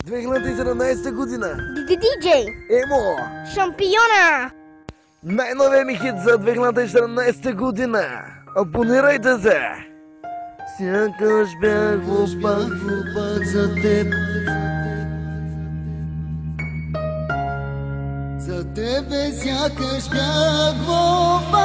2017 година. Диджей. Емо. Шампиона. Най-новия ми хит за 2017 година. Абонирайте се. Сякаш бях глупак за теб. За тебе сякаш бях глупак.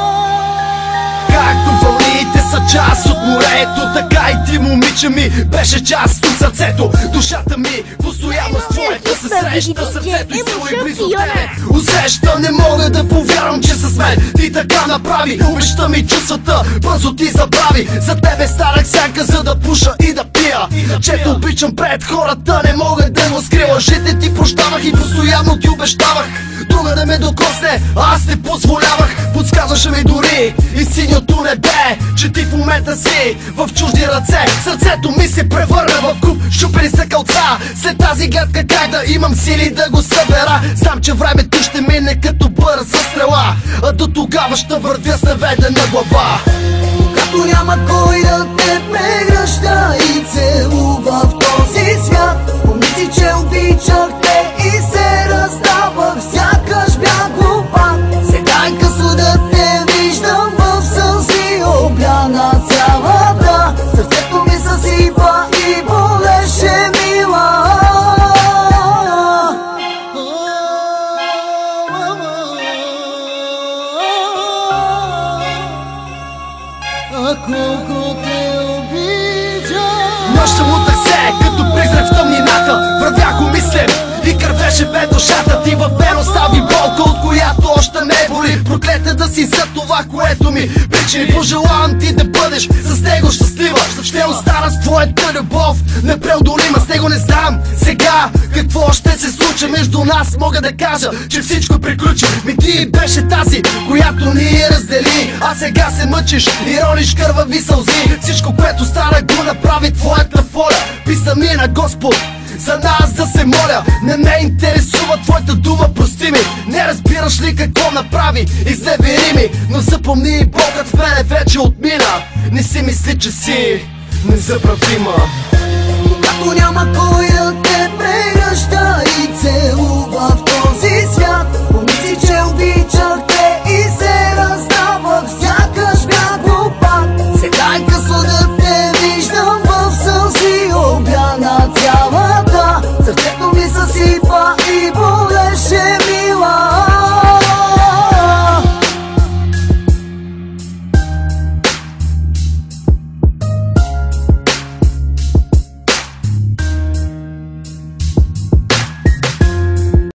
Както вълните са част от морето, така и ти, момиче ми, беше част от сърцето. Душата ми постоянно с твоята се среща, сърцето и сило и близо тебе усеща. Не мога да повярвам, че с мен ти така направи. Обеща ми чувствата, бързо ти забрави. За тебе станах сянка, за да пуша и да пия. Че те обичам пред хората, не мога да го скрия. Лъжите ти прощавах и постоянно ти обещавах друга да ме докосне, аз не позволявах. Подсказваше ми дори и синьото небе, че ти в момента си в чужди ръце. Сърцето ми се превърна в куп щупени съкълца. След тази гадка как да имам сили да го събера? Знам, че времето ще мине като бърза стрела, а до тогава ще вървя с наведена глава. Когато няма кой да те прегръща и целува в този свят, помисли, че обичах те и се раздавах. Сякаш бях глупак. Сега е късно да те виждам в сълзи, обляна цялата. Сърцето ми съсипа и болеше мила. А колко те обичам. Нощем лутах се, като призрак в тъмнината. Вървях умислен и кървеше бе душата ти. В мен остави болка, от която още ме боли. Проклета да си за това, което ми причини. Пожелавам ти да бъдеш с него щастлива. Ще остана с твоята любов непреодолима. С него не знам сега какво ще се случи между нас. Мога да кажа, че всичко приключи. Ми ти беше тази, която ни раздели. А сега се мъчиш и рониш кървави сълзи. Всичко, което стана, го направи твоята воля. Писа ми на Господ за нас да се моля. Не ме интересува твоята дума, прости ми. Не разбираш ли какво направи? Изневери ми, но запомни, Богът в мене вече отмина. Не си мисли, че си незабравима. Когато няма кой да те